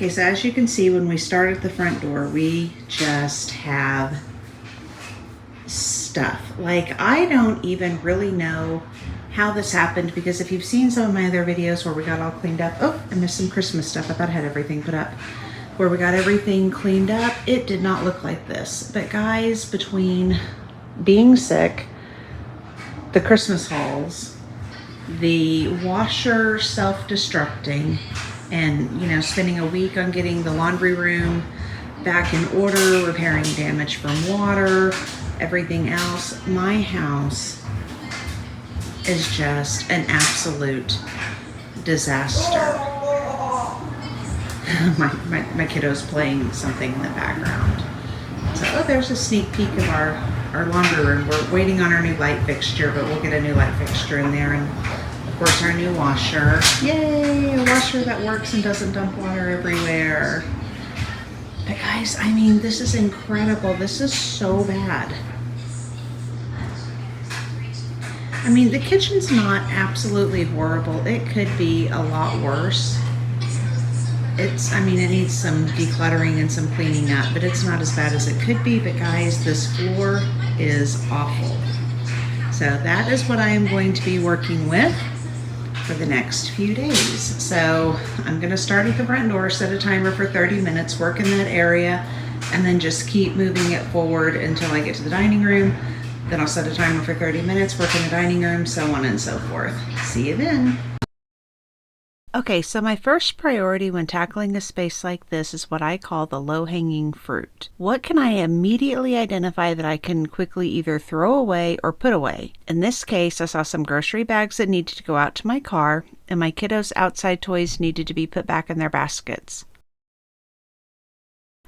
Okay, so as you can see, when we start at the front door, we just have stuff. Like, I don't even really know how this happened, because if you've seen some of my other videos where we got all cleaned up, oh, I missed some Christmas stuff. I thought I had everything put up. Where we got everything cleaned up, it did not look like this. But guys, between being sick, the Christmas hauls, the washer self-destructing, and spending a week on getting the laundry room back in order, repairing damage from water, everything else, my house is just an absolute disaster. my kiddo's playing something in the background. So there's a sneak peek of our laundry room. We're waiting on our new light fixture, but we'll get a new light fixture in there, and of course our new washer. Yay, a washer that works and doesn't dump water everywhere. But guys, I mean, this is incredible. This is so bad. I mean, the kitchen's not absolutely horrible. It could be a lot worse. It needs some decluttering and some cleaning up, but it's not as bad as it could be. But guys, this floor is awful. So that is what I am going to be working with for the next few days. So I'm gonna start at the front door, set a timer for 30 minutes, work in that area, and then just keep moving it forward until I get to the dining room. Then I'll set a timer for 30 minutes, work in the dining room, so on and so forth. See you then. Okay, so my first priority when tackling a space like this is what I call the low-hanging fruit. What can I immediately identify that I can quickly either throw away or put away? In this case, I saw some grocery bags that needed to go out to my car, and my kiddos' outside toys needed to be put back in their baskets.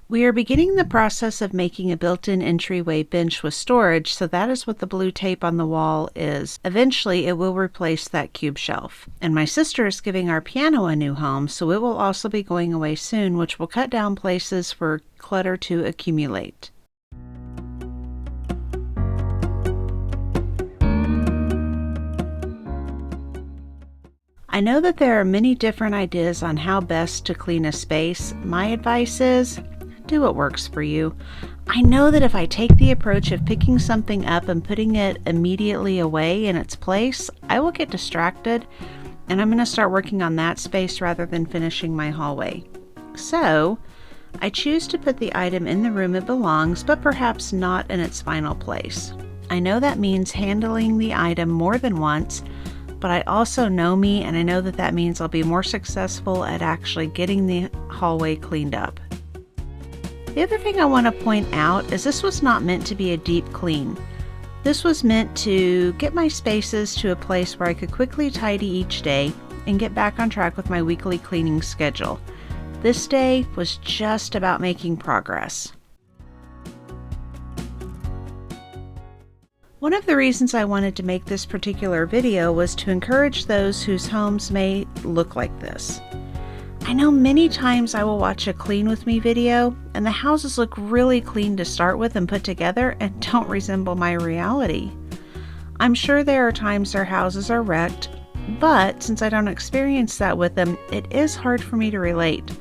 We are beginning the process of making a built-in entryway bench with storage, so that is what the blue tape on the wall is. Eventually, it will replace that cube shelf. And my sister is giving our piano a new home, so it will also be going away soon, which will cut down places for clutter to accumulate. I know that there are many different ideas on how best to clean a space. My advice is, do what works for you. I know that if I take the approach of picking something up and putting it immediately away in its place, I will get distracted, and I'm going to start working on that space rather than finishing my hallway. So, I choose to put the item in the room it belongs, but perhaps not in its final place. I know that means handling the item more than once, but I also know me, and I know that that means I'll be more successful at actually getting the hallway cleaned up. The other thing I want to point out is this was not meant to be a deep clean. This was meant to get my spaces to a place where I could quickly tidy each day and get back on track with my weekly cleaning schedule. This day was just about making progress. One of the reasons I wanted to make this particular video was to encourage those whose homes may look like this. I know many times I will watch a clean with me video and the houses look really clean to start with and put together and don't resemble my reality. I'm sure there are times their houses are wrecked, but since I don't experience that with them, it is hard for me to relate.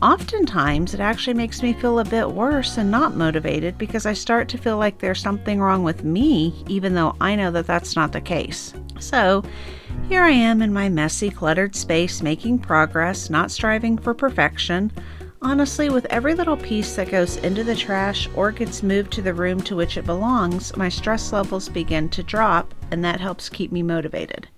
Oftentimes, it actually makes me feel a bit worse and not motivated because I start to feel like there's something wrong with me, even though I know that that's not the case. So, here I am in my messy, cluttered space, making progress, not striving for perfection. Honestly, with every little piece that goes into the trash or gets moved to the room to which it belongs, my stress levels begin to drop, and that helps keep me motivated.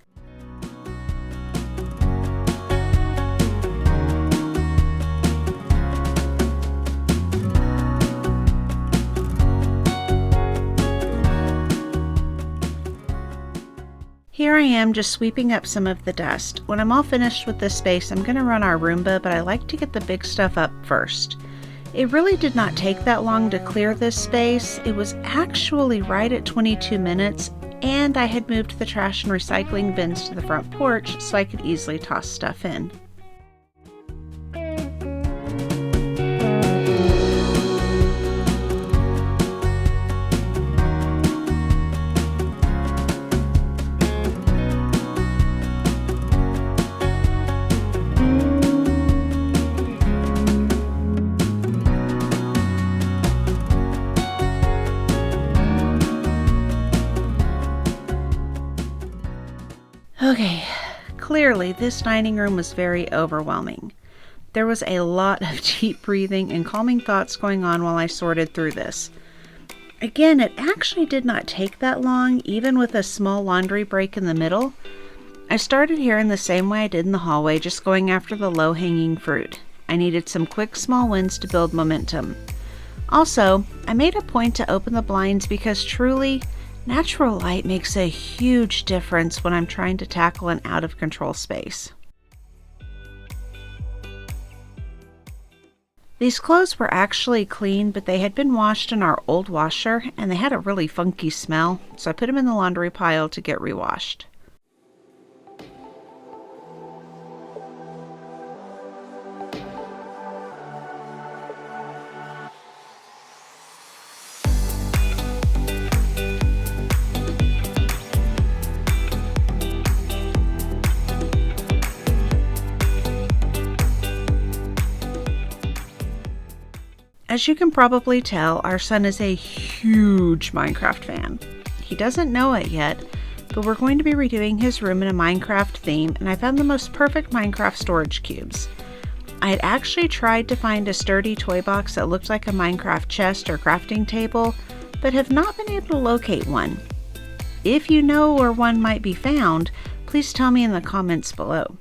Here I am just sweeping up some of the dust. When I'm all finished with this space, I'm going to run our Roomba, but I like to get the big stuff up first. It really did not take that long to clear this space. It was actually right at 22 minutes, and I had moved the trash and recycling bins to the front porch so I could easily toss stuff in. Okay, clearly this dining room was very overwhelming. There was a lot of deep breathing and calming thoughts going on while I sorted through this. Again, it actually did not take that long, even with a small laundry break in the middle. I started here in the same way I did in the hallway, just going after the low-hanging fruit. I needed some quick small wins to build momentum. Also, I made a point to open the blinds because truly, natural light makes a huge difference when I'm trying to tackle an out-of-control space. These clothes were actually clean, but they had been washed in our old washer and they had a really funky smell, so I put them in the laundry pile to get rewashed. As you can probably tell, our son is a huge Minecraft fan. He doesn't know it yet, but we're going to be redoing his room in a Minecraft theme, and I found the most perfect Minecraft storage cubes. I had actually tried to find a sturdy toy box that looked like a Minecraft chest or crafting table, but have not been able to locate one. If you know where one might be found, please tell me in the comments below.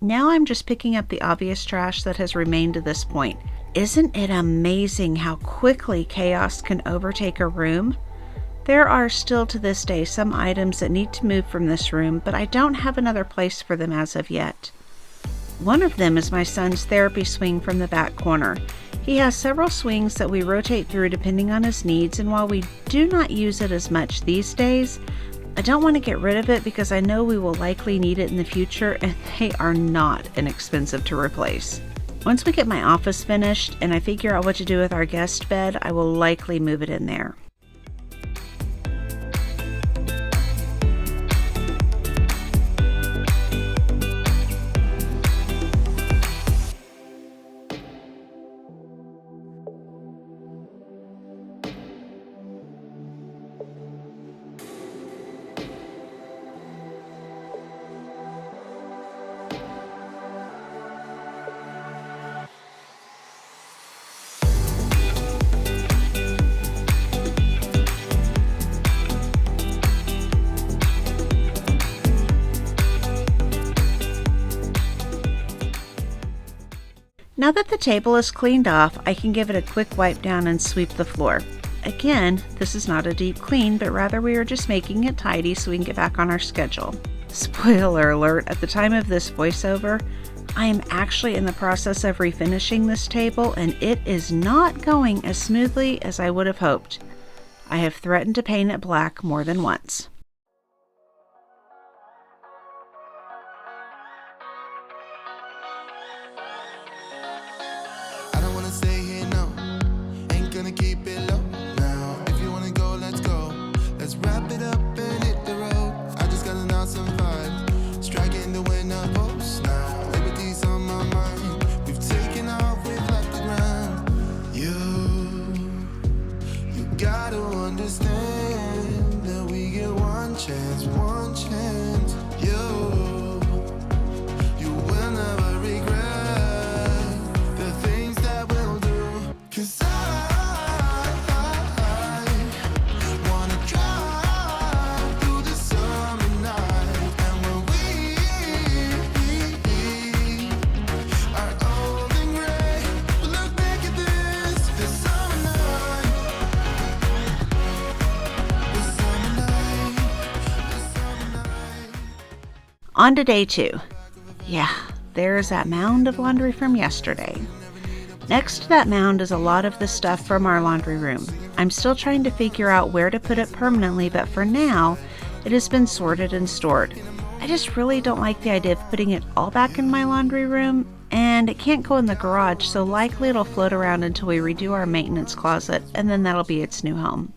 Now I'm just picking up the obvious trash that has remained to this point. Isn't it amazing how quickly chaos can overtake a room? There are still to this day some items that need to move from this room, but I don't have another place for them as of yet. One of them is my son's therapy swing from the back corner. He has several swings that we rotate through depending on his needs, and while we do not use it as much these days, I don't want to get rid of it because I know we will likely need it in the future, and they are not inexpensive to replace. Once we get my office finished and I figure out what to do with our guest bed, I will likely move it in there. Now that the table is cleaned off, I can give it a quick wipe down and sweep the floor. Again, this is not a deep clean, but rather we are just making it tidy so we can get back on our schedule. Spoiler alert, at the time of this voiceover, I am actually in the process of refinishing this table and it is not going as smoothly as I would have hoped. I have threatened to paint it black more than once. On to day 2. Yeah, there's that mound of laundry from yesterday. Next to that mound is a lot of the stuff from our laundry room. I'm still trying to figure out where to put it permanently, but for now, it has been sorted and stored. I just really don't like the idea of putting it all back in my laundry room, and it can't go in the garage, so likely it'll float around until we redo our maintenance closet, and then that'll be its new home.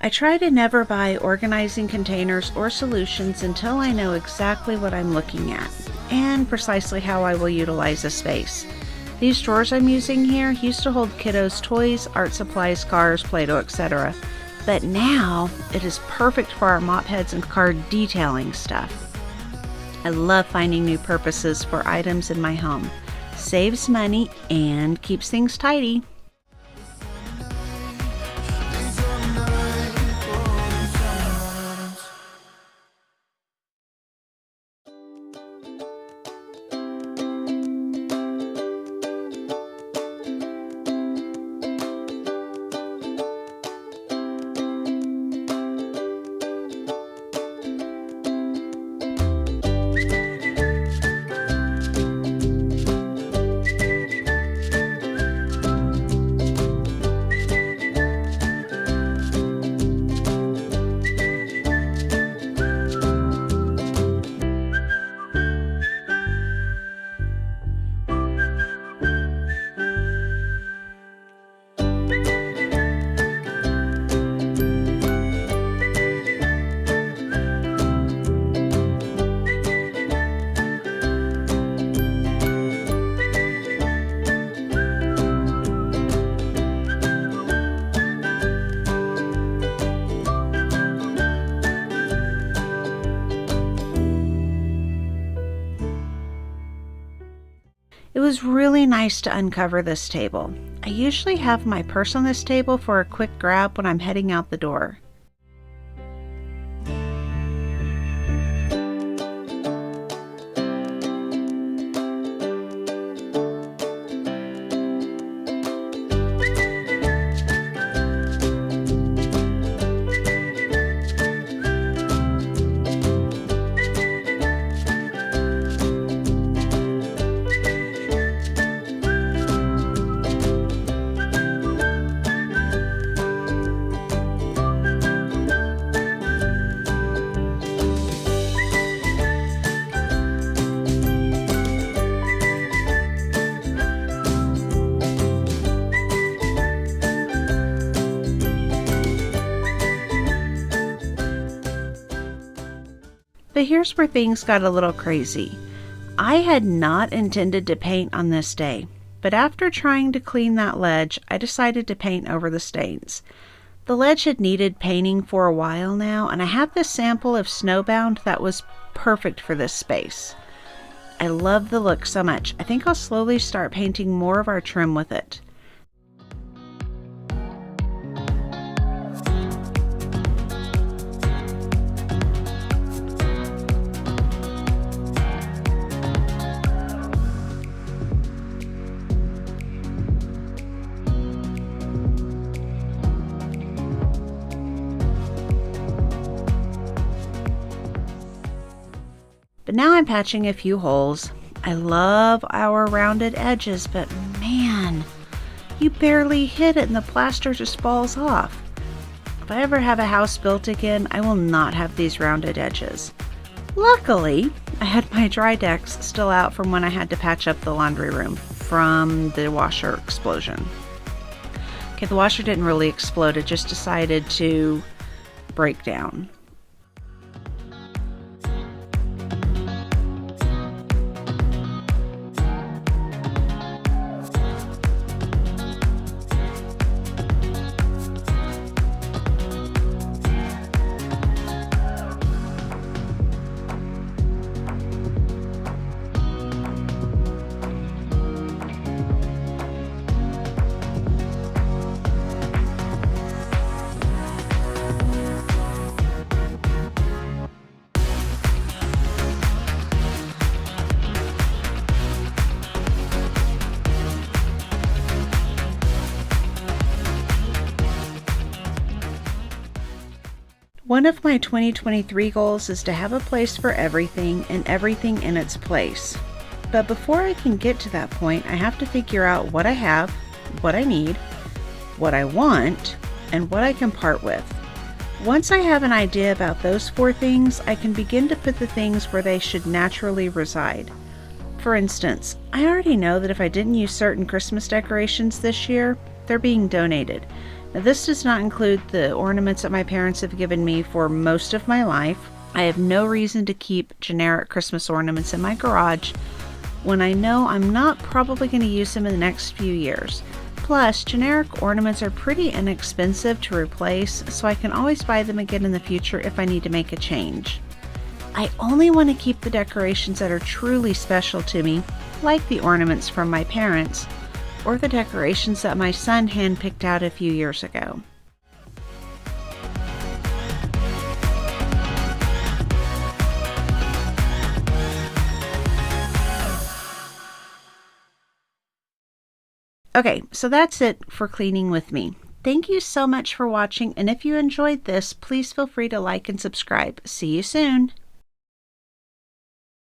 I try to never buy organizing containers or solutions until I know exactly what I'm looking at and precisely how I will utilize a space. These drawers I'm using here used to hold kiddos' toys, art supplies, cars, Play-Doh, etc. But now it is perfect for our mop heads and car detailing stuff. I love finding new purposes for items in my home. Saves money and keeps things tidy. It was really nice to uncover this table. I usually have my purse on this table for a quick grab when I'm heading out the door. But here's where things got a little crazy. I had not intended to paint on this day, but after trying to clean that ledge, I decided to paint over the stains. The ledge had needed painting for a while now, and I had this sample of Snowbound that was perfect for this space. I love the look so much. I think I'll slowly start painting more of our trim with it. But now I'm patching a few holes. I love our rounded edges, but man, you barely hit it and the plaster just falls off. If I ever have a house built again, I will not have these rounded edges. Luckily, I had my dry decks still out from when I had to patch up the laundry room from the washer explosion. Okay, the washer didn't really explode, it just decided to break down. One of my 2023 goals is to have a place for everything and everything in its place. But before I can get to that point, I have to figure out what I have, what I need, what I want, and what I can part with. Once I have an idea about those 4 things, I can begin to put the things where they should naturally reside. For instance, I already know that if I didn't use certain Christmas decorations this year, they're being donated. Now, this does not include the ornaments that my parents have given me for most of my life. I have no reason to keep generic Christmas ornaments in my garage when I know I'm not probably going to use them in the next few years. Plus, generic ornaments are pretty inexpensive to replace, so I can always buy them again in the future if I need to make a change. I only want to keep the decorations that are truly special to me, like the ornaments from my parents, or the decorations that my son handpicked out a few years ago. Okay, so that's it for cleaning with me. Thank you so much for watching, and if you enjoyed this, please feel free to like and subscribe. See you soon!